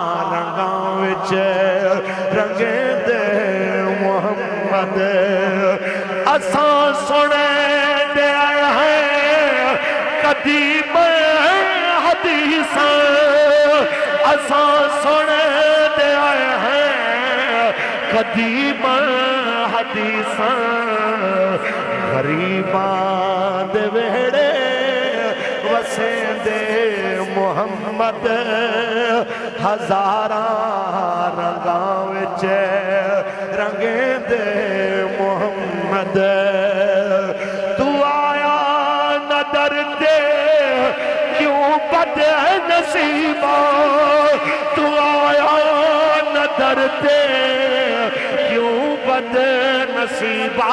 رنگاں وچ رنگے دے محمد اساں سنے دے آئے ہیں قدیم حدیثاں اساں سنے دے آئے ہیں قدیم حدیثاں غریباں دے ویڑے وسے دے محمد ہزاراں رنگاں وچ رنگے دے محمد تو آیا نہ ڈرتے کیوں بد نصیبہ تو آیا نہ ڈرتے کیوں بد نصیبہ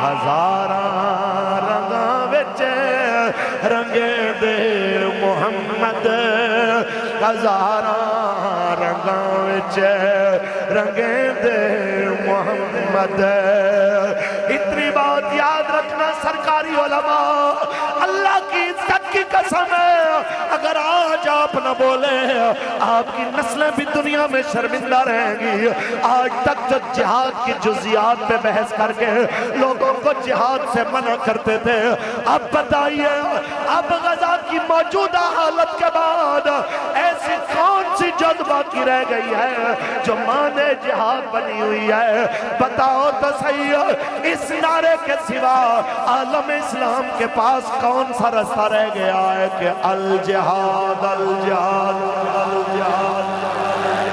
ہزاراں رنگاں وچ رنگے دے محمد ہزاراں رنگاں وچ رنگے دے محمد اتنی بات یاد رکھنا سرکاری علماء اللہ کی عزت کی قسم ہے اگر آج آپ نہ بولے آپ کی نسلیں بھی دنیا میں شرمندہ رہیں گی آج تک جو جہاد کی جزیات پہ بحث کر کے لوگوں کو جہاد سے منع کرتے تھے اب بتائیے اب غزہ کی موجودہ حالت کے بعد ایسی کون سی جد باقی رہ گئی ہے جو مانے جہاد بنی ہوئی ہے بتاؤ تو صحیح اس نعرے کے سوا عالم اسلام کے پاس کون سا رستہ رہ گیا ہے کہ الجہاد الجہاد الجہاد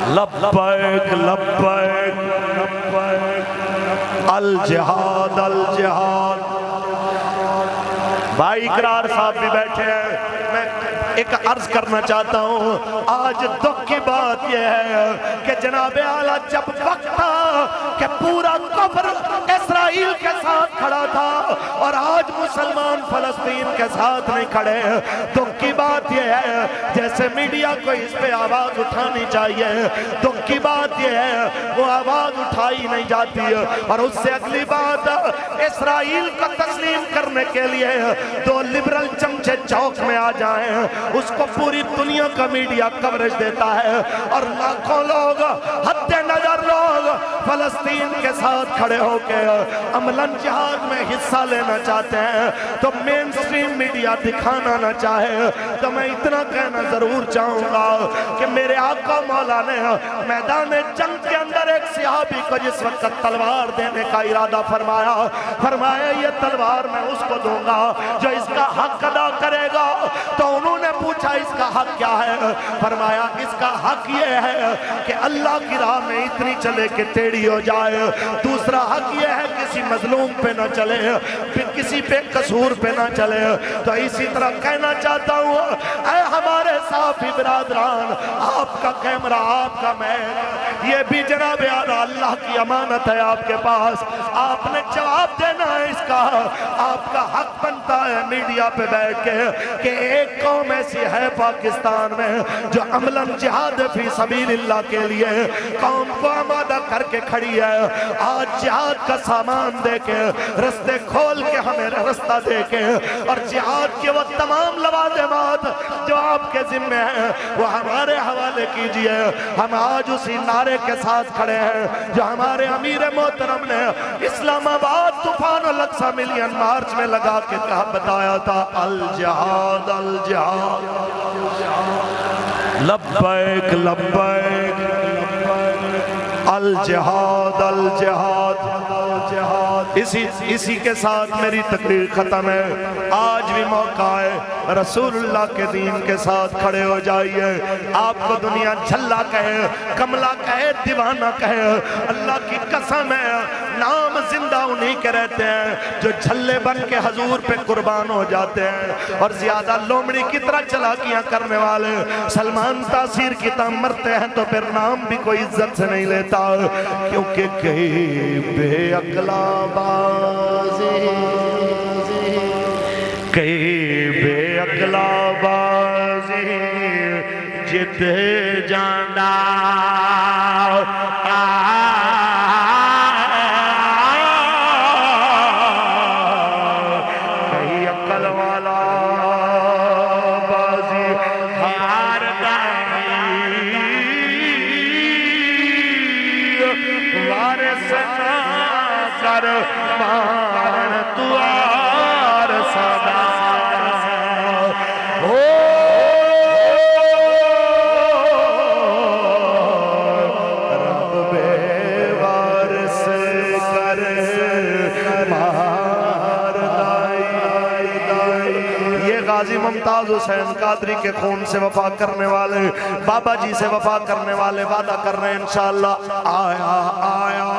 لبیک لبیک لبیک الجہاد الجہاد بھائی اقرار صاحب بھی بیٹھے ہیں میں ایک عرض کرنا چاہتا ہوں آج دکھ کی بات یہ ہے کہ جناب اعلیٰ جب وقت تھا کہ پورا کفر اسرائیل کے ساتھ کھڑا تھا اور آج مسلمان فلسطین کے ساتھ نہیں کھڑے دکھ کی بات یہ ہے جیسے میڈیا کو اس پہ آواز اٹھانی چاہیے دکھ کی بات یہ ہے وہ آواز اٹھائی نہیں جاتی اور اس سے اگلی بات اسرائیل کو تسلیم کرنے کے لیے دو لبرل چمچے چوک میں آ جائیں اس کو پوری دنیا کا میڈیا کوریج دیتا ہے اور لاکھوں لوگ حد نظر لوگ فلسطین کے ساتھ کھڑے ہو کے عملاً جہاد میں حصہ لینا چاہتے ہیں تو مین سٹریم میڈیا دکھانا نہ چاہے تو میں اتنا کہنا ضرور چاہوں گا کہ میرے آقا مولا نے میدان جنگ کے اندر ایک صحابی کو جس وقت تلوار دینے کا ارادہ فرمایا یہ تلوار میں اس کو دوں گا جو اس کا حق ادا کرے گا تو انہوں نے پوچھا اس کا حق کیا ہے فرمایا اس کا حق یہ ہے کہ اللہ کی راہ میں اتنی چلے کہ ٹیڑھی ہو جائے دوسرا حق یہ ہے کسی مظلوم پہ نہ چلے پھر کسی پہ قصور پہ نہ چلے تو اسی طرح کہنا چاہتا ہوں اے ہمارے صافی برادران آپ کا کیمرہ آپ کا میل یہ بھی جناب اعلیٰ اللہ کی امانت ہے آپ کے پاس آپ نے جواب دینا ہے اس کا آپ کا حق بنتا ہے میڈیا پہ بیٹھ کے کہ ایک قوم ایسی ہے پاکستان میں جو عملاً جہاد فی سبیل اللہ کے لیے قوم کو آمادہ کر کے کھڑی ہے آج جہاد کا سامان دے کے رستے کھول کے ہمیں رستہ دے کے اور جہاد کے وہ تمام لوازمات جو آپ کے ذمہ ہیں وہ ہمارے حوالے کیجئے ہم آج اسی نعرے کے ساتھ کھڑے ہیں جو ہمارے امیر محترم نے اسلام آباد طوفان الاقصی ملین مارچ میں لگا کے کہا بتایا تھا الجہاد الجہاد لبیک لبیک الجہاد الجہاد اسی کے ساتھ میری تقریر ختم ہے آج بھی موقع ہے رسول اللہ کے دین کے ساتھ کھڑے ہو جائیے آپ کو دنیا جھلا کہے کملا کہے دیوانہ کہے اللہ کی قسم ہے نام زندہ انہی کے رہتے ہیں جو جھلے بن کے حضور پہ قربان ہو جاتے ہیں اور زیادہ لومڑی کی طرح چلاکیاں کرنے والے سلمان تاثیر کی طرح مرتے ہیں تو پھر نام بھی کوئی عزت سے نہیں لیتا کیونکہ کئی بے عقلا بازی کئی بے عقلا بازی جت جانا وارث نہ کر مان تو عارض نہ ہو رب بے وارث کر مار دائی یہ غازی ممتاز حسین قادری کے خون سے وفا کرنے والے بابا جی سے وفا کرنے والے وعدہ کر رہے ہیں انشاءاللہ آیا آیا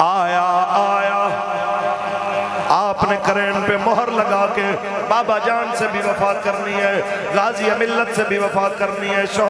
آیا آیا آپ نے کرین پہ مہر لگا کے بابا جان سے بھی وفا کرنی ہے غازی ملت سے بھی وفا کرنی ہے